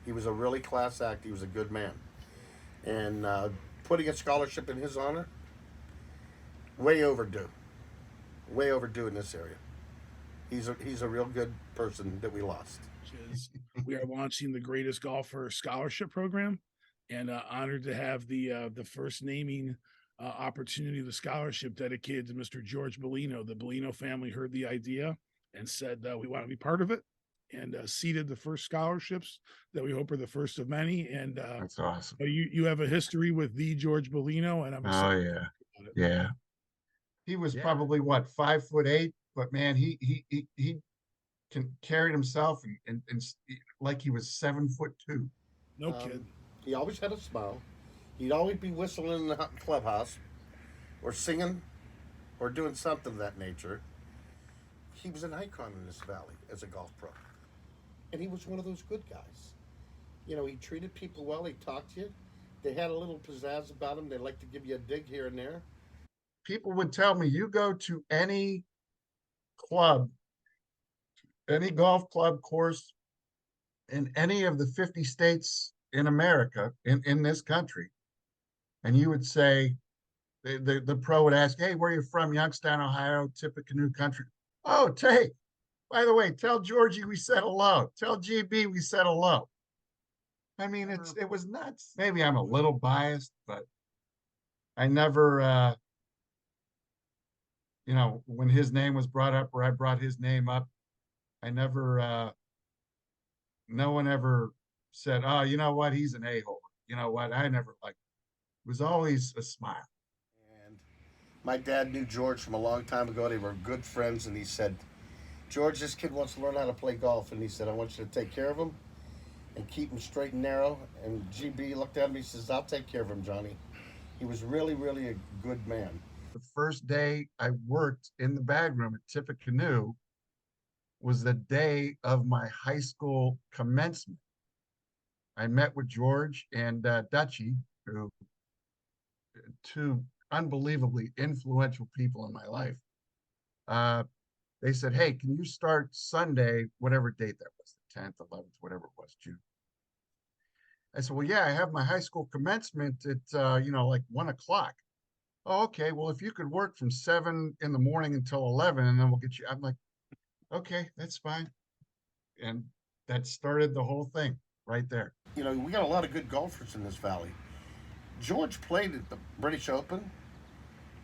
He was a really class act. He was a good man. And putting a scholarship in his honor, way overdue. Way overdue in this area. He's a real good person that we lost. Is we are launching the Greatest Golfer Scholarship Program, and honored to have the first naming opportunity of the scholarship dedicated to Mr. George Bellino. The Bellino family heard the idea and said we want to be part of it, and seeded the first scholarships that we hope are the first of many. And That's awesome. you have a history with the George Bellino, and I'm Oh excited yeah, about it. yeah, He was yeah, probably what, 5'8", but man, he carried himself and like he was 7'2". No Um, kid. he always had a smile. He'd always be whistling in the clubhouse or singing or doing something of that nature. He was an icon in this valley as a golf pro. And he was one of those good guys. He treated people well. He talked to you. They had a little pizzazz about him. They like to give you a dig here and there. People would tell me, you go to any club, any golf club course in any of the 50 states in America, in this country, and you would say, the pro would ask, hey, where are you from? Youngstown, Ohio, Tippecanoe country. Oh, Tay, by the way, tell Georgie we said hello. Tell GB we said hello. I mean, it was nuts. Maybe I'm a little biased, but I never, when his name was brought up or I brought his name up, I never, no one ever said, oh, you know what? He's an a-hole. You know what? I never like, it was always a smile. And my dad knew George from a long time ago. They were good friends. And he said, George, this kid wants to learn how to play golf. And he said, I want you to take care of him and keep him straight and narrow. And GB looked at him. He says, I'll take care of him, Johnny. He was really, really a good man. The first day I worked in the bag room at Tippecanoe was the day of my high school commencement. I met with George and Dutchie, who two unbelievably influential people in my life. They said, hey, can you start Sunday, whatever date that was, the 10th, 11th, whatever it was, June. I said, well, yeah, I have my high school commencement at, like 1 o'clock. Oh, okay. Well, if you could work from 7 in the morning until 11, and then we'll get you. I'm like, okay, that's fine. And that started the whole thing right there. We got a lot of good golfers in this valley. George played at the British Open,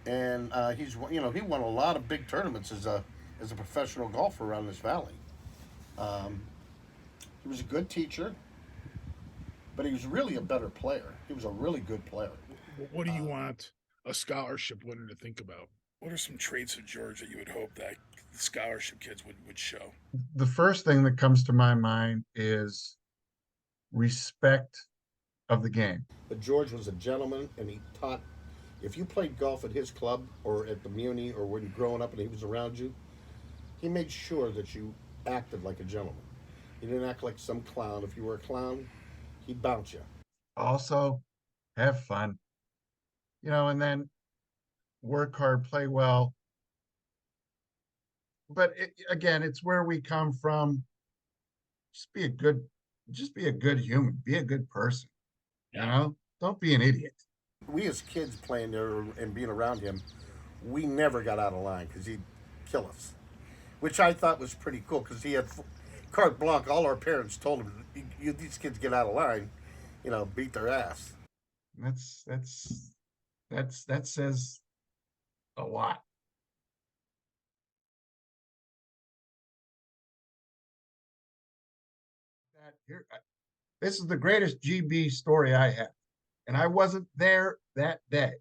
and he won a lot of big tournaments as a professional golfer around this valley. Um, he was a good teacher, but he was really a better player. He was a really good player. What do you want a scholarship winner to think about? What are some traits of George that you would hope that the scholarship kids would show? The first thing that comes to my mind is respect of the game. But George was a gentleman, and he taught. If you played golf at his club or at the Muni or when growing up and he was around you, he made sure that you acted like a gentleman. He didn't act like some clown. If you were a clown, he'd bounce you. Also, have fun, and then work hard, play well. But again, it's where we come from. Just be a good, just be a good human, be a good person. Don't be an idiot. We as kids playing there and being around him, we never got out of line because he'd kill us, which I thought was pretty cool because he had carte blanche. All our parents told him, these kids get out of line, beat their ass. That says a lot. This is the greatest GB story I have, and I wasn't there that day,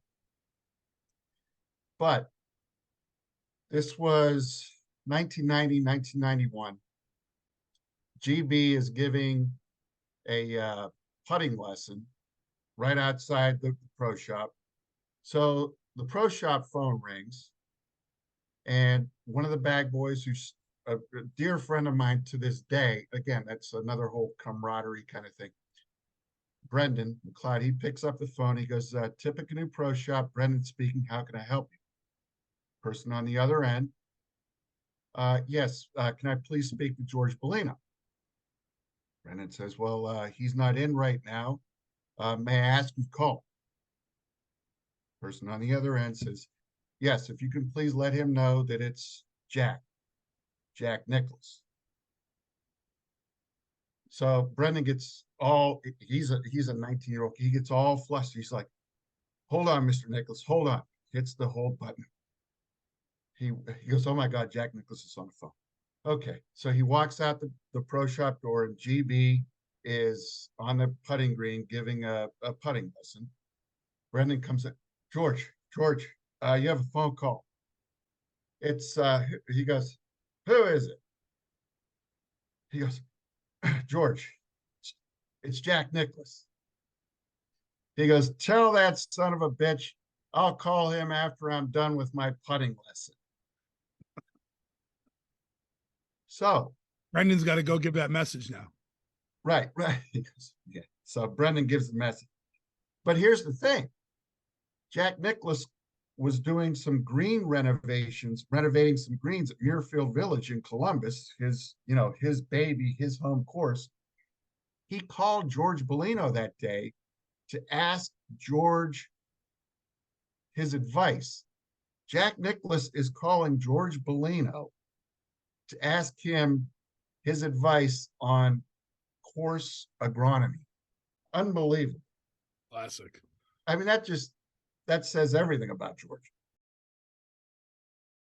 but this was 1990, 1991. GB is giving a putting lesson right outside the pro shop. So the pro shop phone rings, and one of the bag boys, who's a dear friend of mine to this day, again, that's another whole camaraderie kind of thing, Brendan McLeod, he picks up the phone. He goes, Tippecanoe Pro Shop, Brendan speaking. How can I help you? Person on the other end. Yes, can I please speak to George Bellino? Brendan says, well, he's not in right now. May I ask who's called? Person on the other end says, yes, if you can please let him know that it's Jack Nicklaus. So Brendan gets he's a 19-year-old. He gets all flustered. He's like, hold on, Mr. Nicklaus, hold on. Hits the hold button. He goes, oh my God, Jack Nicklaus is on the phone. Okay, so he walks out the pro shop door, and GB is on the putting green giving a putting lesson. Brendan comes in. George, you have a phone call. It's he goes, who is it? He goes, George, it's Jack Nicklaus. He goes, tell that son of a bitch I'll call him after I'm done with my putting lesson. So Brendan's got to go give that message now. right. He goes, yeah. So Brendan gives the message. But here's the thing. Jack Nicklaus was doing some green renovating some greens at Muirfield Village in Columbus, his baby, his home course. He called George Bellino that day to ask George his advice. Jack Nicklaus is calling George Bellino to ask him his advice on course agronomy. Unbelievable. Classic. I mean, that says everything about George.